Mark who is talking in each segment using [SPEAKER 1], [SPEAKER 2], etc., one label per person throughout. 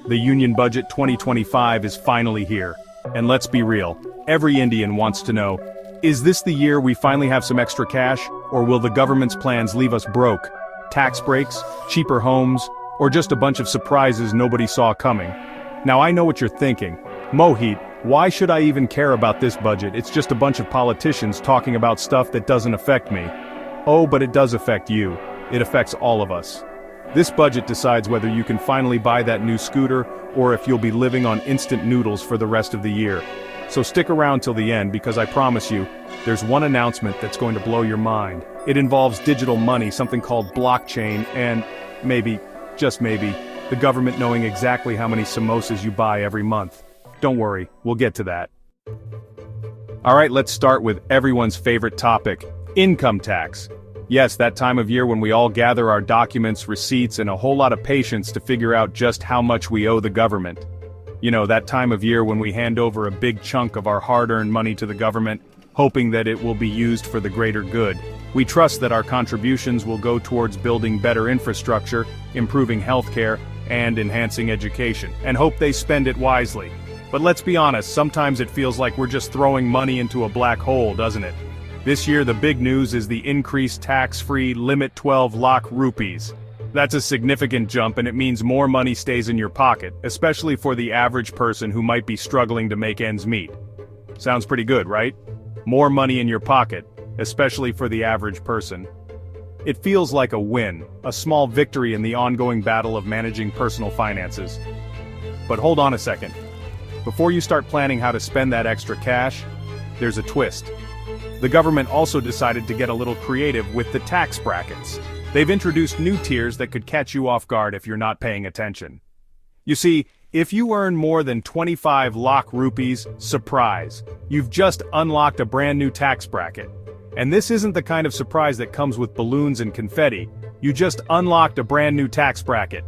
[SPEAKER 1] The Union Budget 2025 is finally here. And let's be real, every Indian wants to know, is this the year we finally have some extra cash, or will the government's plans leave us broke? Tax breaks, cheaper homes, or just a bunch of surprises nobody saw coming? Now I know what you're thinking. Mohit, why should I even care about this budget? It's just a bunch of politicians talking about stuff that doesn't affect me. Oh, but it does affect you. It affects all of us. This budget decides whether you can finally buy that new scooter, or if you'll be living on instant noodles for the rest of the year. So stick around till the end, because I promise you, there's one announcement that's going to blow your mind. It involves digital money, something called blockchain, and maybe, just maybe, the government knowing exactly how many samosas you buy every month. Don't worry, we'll get to that. Alright, let's start with everyone's favorite topic, income tax. Yes, that time of year when we all gather our documents, receipts, and a whole lot of patience to figure out just how much we owe the government. You know, that time of year when we hand over a big chunk of our hard-earned money to the government, hoping that it will be used for the greater good. We trust that our contributions will go towards building better infrastructure, improving healthcare, and enhancing education, and hope they spend it wisely. But let's be honest, sometimes it feels like we're just throwing money into a black hole, doesn't it? This year the big news is the increased tax-free limit 12 lakh rupees. That's a significant jump, and it means more money stays in your pocket, especially for the average person who might be struggling to make ends meet. Sounds pretty good, right? More money in your pocket, especially for the average person. It feels like a win, a small victory in the ongoing battle of managing personal finances. But hold on a second. Before you start planning how to spend that extra cash, there's a twist. The government also decided to get a little creative with the tax brackets. They've introduced new tiers that could catch you off guard if you're not paying attention. You see, if you earn more than 25 lakh rupees, surprise, you've just unlocked a brand new tax bracket. And this isn't the kind of surprise that comes with balloons and confetti. You just unlocked a brand new tax bracket.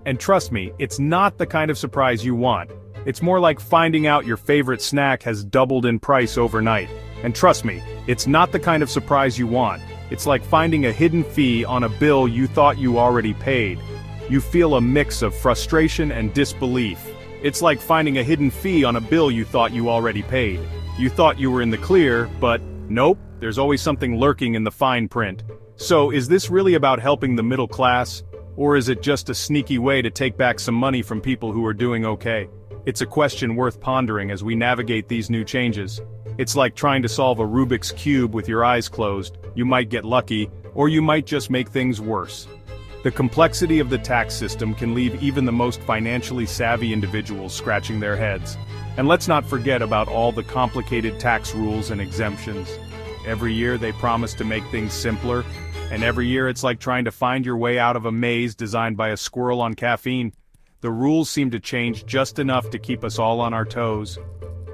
[SPEAKER 1] And trust me, it's not the kind of surprise you want. It's more like finding out your favorite snack has doubled in price overnight. And trust me, it's not the kind of surprise you want. It's like finding a hidden fee on a bill you thought you already paid. You feel a mix of frustration and disbelief. It's like finding a hidden fee on a bill you thought you already paid. You thought you were in the clear, but nope, there's always something lurking in the fine print. So is this really about helping the middle class? Or is it just a sneaky way to take back some money from people who are doing okay? It's a question worth pondering as we navigate these new changes. It's like trying to solve a Rubik's Cube with your eyes closed. You might get lucky, or you might just make things worse. The complexity of the tax system can leave even the most financially savvy individuals scratching their heads. And let's not forget about all the complicated tax rules and exemptions. Every year they promise to make things simpler, and every year it's like trying to find your way out of a maze designed by a squirrel on caffeine. The rules seem to change just enough to keep us all on our toes.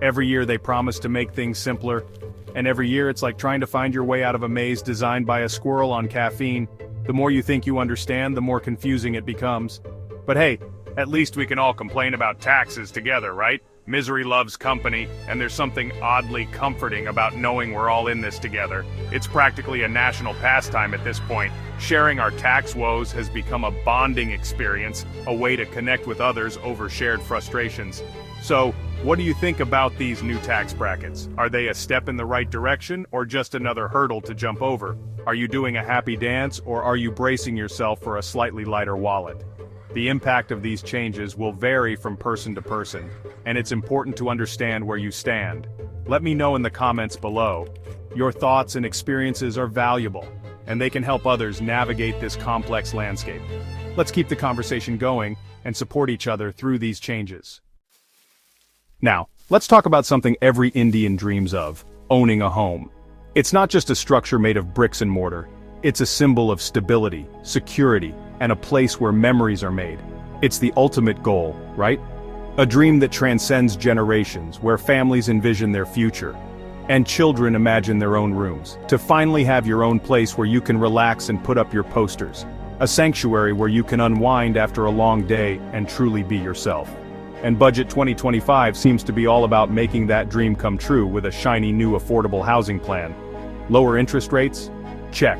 [SPEAKER 1] Every year they promise to make things simpler, and every year it's like trying to find your way out of a maze designed by a squirrel on caffeine. The more you think you understand, the more confusing it becomes. But hey, at least we can all complain about taxes together, right? Misery loves company, and there's something oddly comforting about knowing we're all in this together. It's practically a national pastime at this point. Sharing our tax woes has become a bonding experience, a way to connect with others over shared frustrations. So, what do you think about these new tax brackets? Are they a step in the right direction, or just another hurdle to jump over? Are you doing a happy dance, or are you bracing yourself for a slightly lighter wallet? The impact of these changes will vary from person to person, and it's important to understand where you stand. Let me know in the comments below. Your thoughts and experiences are valuable, and they can help others navigate this complex landscape. Let's keep the conversation going and support each other through these changes. Now, let's talk about something every Indian dreams of: owning a home. It's not just a structure made of bricks and mortar. It's a symbol of stability, security, and a place where memories are made. It's the ultimate goal, right? A dream that transcends generations, where families envision their future, and children imagine their own rooms. To finally have your own place where you can relax and put up your posters. A sanctuary where you can unwind after a long day and truly be yourself. And Budget 2025 seems to be all about making that dream come true with a shiny new affordable housing plan. Lower interest rates? Check.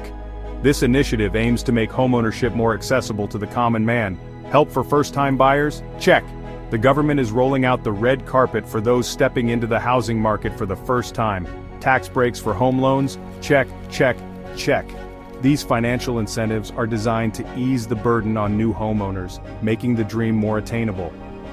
[SPEAKER 1] This initiative aims to make homeownership more accessible to the common man. Help for first-time buyers? Check. The government is rolling out the red carpet for those stepping into the housing market for the first time. Tax breaks for home loans? Check, check, check. These financial incentives are designed to ease the burden on new homeowners, making the dream more attainable.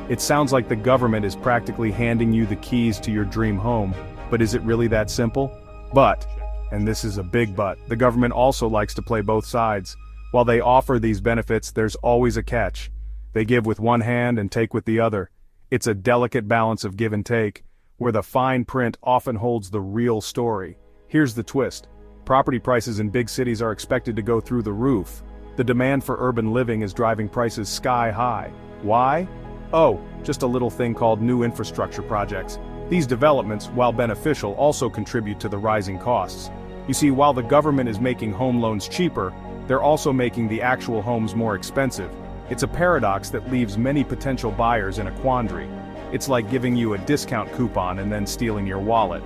[SPEAKER 1] It sounds like the government is practically handing you the keys to your dream home, but is it really that simple? But, and this is a big but, the government also likes to play both sides. While they offer these benefits, there's always a catch. They give with one hand and take with the other. It's a delicate balance of give and take, where the fine print often holds the real story. Here's the twist. Property prices in big cities are expected to go through the roof. The demand for urban living is driving prices sky high. Why? Oh, just a little thing called new infrastructure projects. These developments, while beneficial, also contribute to the rising costs. You see, while the government is making home loans cheaper, they're also making the actual homes more expensive. It's a paradox that leaves many potential buyers in a quandary. It's like giving you a discount coupon and then stealing your wallet.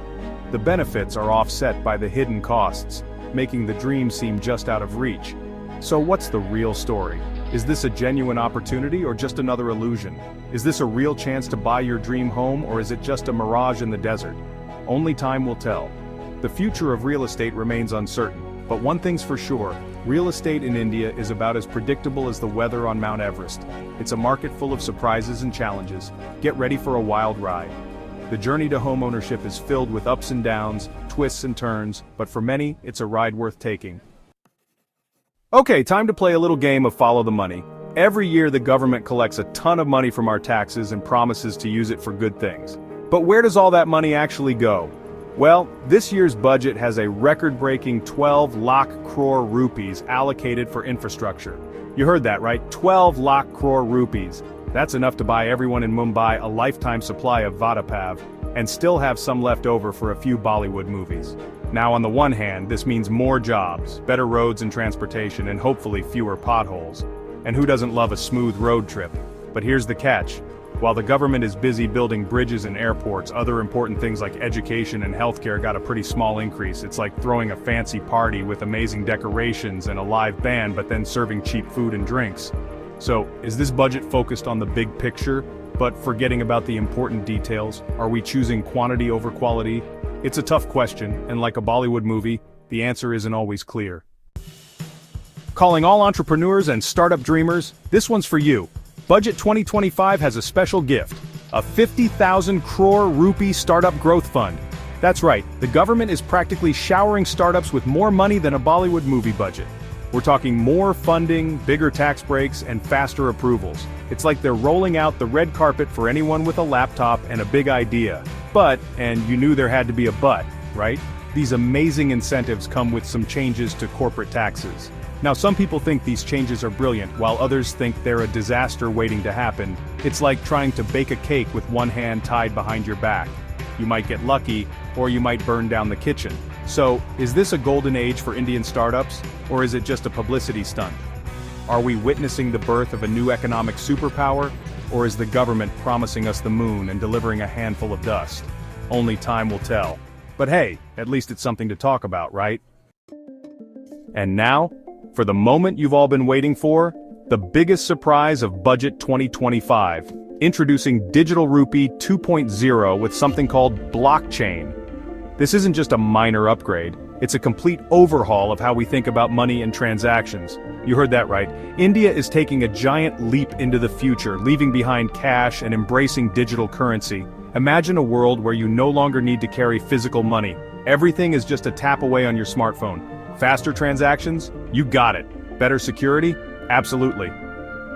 [SPEAKER 1] The benefits are offset by the hidden costs, making the dream seem just out of reach. So what's the real story? Is this a genuine opportunity or just another illusion? Is this a real chance to buy your dream home, or is it just a mirage in the desert? Only time will tell. The future of real estate remains uncertain, but one thing's for sure, real estate in India is about as predictable as the weather on Mount Everest. It's a market full of surprises and challenges. Get ready for a wild ride. The journey to homeownership is filled with ups and downs, twists and turns, but for many, it's a ride worth taking. Okay, time to play a little game of follow the money. Every year the government collects a ton of money from our taxes and promises to use it for good things. But where does all that money actually go? Well, this year's budget has a record-breaking 12 lakh crore rupees allocated for infrastructure. You heard that right, 12 lakh crore rupees. That's enough to buy everyone in Mumbai a lifetime supply of Vadapav, and still have some left over for a few Bollywood movies. Now on the one hand, this means more jobs, better roads and transportation, and hopefully fewer potholes. And who doesn't love a smooth road trip? But here's the catch. While the government is busy building bridges and airports, other important things like education and healthcare got a pretty small increase. It's like throwing a fancy party with amazing decorations and a live band, but then serving cheap food and drinks. So, is this budget focused on the big picture, but forgetting about the important details? Are we choosing quantity over quality? It's a tough question, and like a Bollywood movie, the answer isn't always clear. Calling all entrepreneurs and startup dreamers, this one's for you. Budget 2025 has a special gift, a 50,000 crore rupee startup growth fund. That's right, the government is practically showering startups with more money than a Bollywood movie budget. We're talking more funding, bigger tax breaks, and faster approvals. It's like they're rolling out the red carpet for anyone with a laptop and a big idea. But, and you knew there had to be a but, right? These amazing incentives come with some changes to corporate taxes. Now some people think these changes are brilliant, while others think they're a disaster waiting to happen. It's like trying to bake a cake with one hand tied behind your back. You might get lucky, or you might burn down the kitchen. So, is this a golden age for Indian startups, or is it just a publicity stunt? Are we witnessing the birth of a new economic superpower, or is the government promising us the moon and delivering a handful of dust? Only time will tell. But hey, at least it's something to talk about, right? And now, for the moment you've all been waiting for, the biggest surprise of Budget 2025. Introducing Digital Rupee 2.0 with something called blockchain. This isn't just a minor upgrade, it's a complete overhaul of how we think about money and transactions. You heard that right. India is taking a giant leap into the future, leaving behind cash and embracing digital currency. Imagine a world where you no longer need to carry physical money. Everything is just a tap away on your smartphone. Faster transactions? You got it. Better security? Absolutely.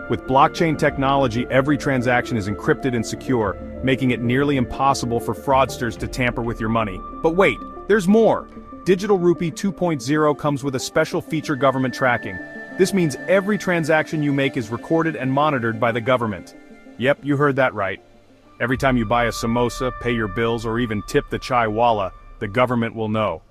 [SPEAKER 1] With blockchain technology, every transaction is encrypted and secure, making it nearly impossible for fraudsters to tamper with your money. But wait, there's more! Digital Rupee 2.0 comes with a special feature: government tracking. This means every transaction you make is recorded and monitored by the government. Yep, you heard that right. Every time you buy a samosa, pay your bills, or even tip the chai walla, the government will know.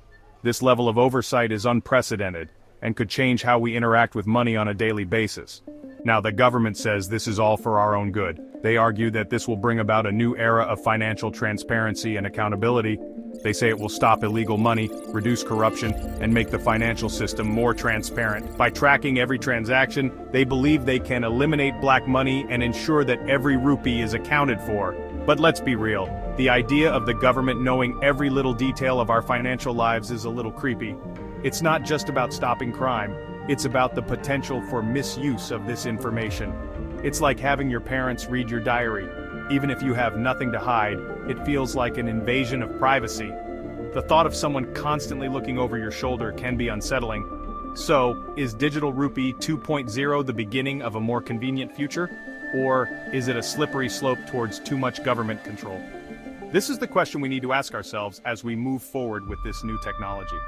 [SPEAKER 1] This level of oversight is unprecedented, and could change how we interact with money on a daily basis. Now, the government says this is all for our own good. They argue that this will bring about a new era of financial transparency and accountability. They say it will stop illegal money, reduce corruption, and make the financial system more transparent. By tracking every transaction, they believe they can eliminate black money and ensure that every rupee is accounted for. But let's be real, the idea of the government knowing every little detail of our financial lives is a little creepy. It's not just about stopping crime, it's about the potential for misuse of this information. It's like having your parents read your diary. Even if you have nothing to hide, it feels like an invasion of privacy. The thought of someone constantly looking over your shoulder can be unsettling. So, is Digital Rupee 2.0 the beginning of a more convenient future? Or is it a slippery slope towards too much government control? This is the question we need to ask ourselves as we move forward with this new technology.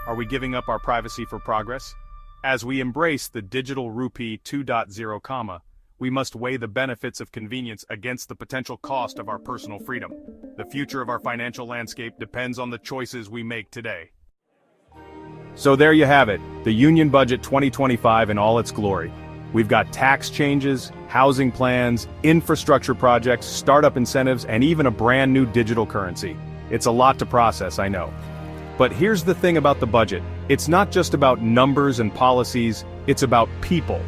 [SPEAKER 1] Are we giving up our privacy for progress? As we embrace the Digital Rupee 2.0, we must weigh the benefits of convenience against the potential cost of our personal freedom. The future of our financial landscape depends on the choices we make today. So there you have it, the Union Budget 2025 in all its glory. We've got tax changes, housing plans, infrastructure projects, startup incentives, and even a brand new digital currency. It's a lot to process, I know. But here's the thing about the budget. It's not just about numbers and policies, it's about people.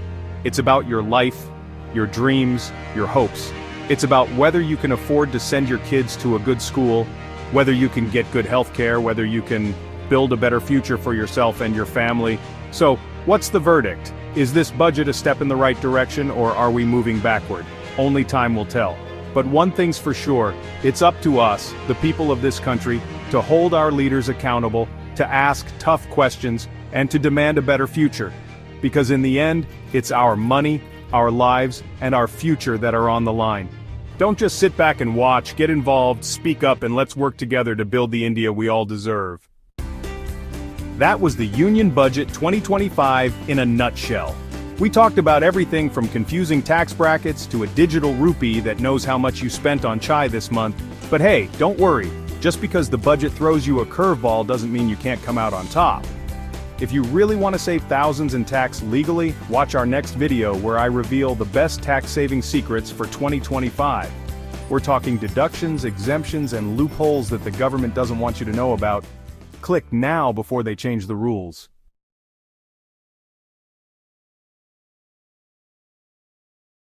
[SPEAKER 1] It's about your life, your dreams, your hopes. It's about whether you can afford to send your kids to a good school, whether you can get good health care, whether you can build a better future for yourself and your family. So, what's the verdict? Is this budget a step in the right direction, or are we moving backward? Only time will tell. But one thing's for sure, it's up to us, the people of this country, to hold our leaders accountable, to ask tough questions, and to demand a better future. Because in the end, it's our money, our lives, and our future that are on the line. Don't just sit back and watch, get involved, speak up, and let's work together to build the India we all deserve. That was the Union Budget 2025 in a nutshell. We talked about everything from confusing tax brackets to a digital rupee that knows how much you spent on chai this month. But hey, don't worry, just because the budget throws you a curveball doesn't mean you can't come out on top. If you really want to save thousands in tax legally, watch our next video where I reveal the best tax-saving secrets for 2025. We're talking deductions, exemptions, and loopholes that the government doesn't want you to know about. Click now before they change the rules.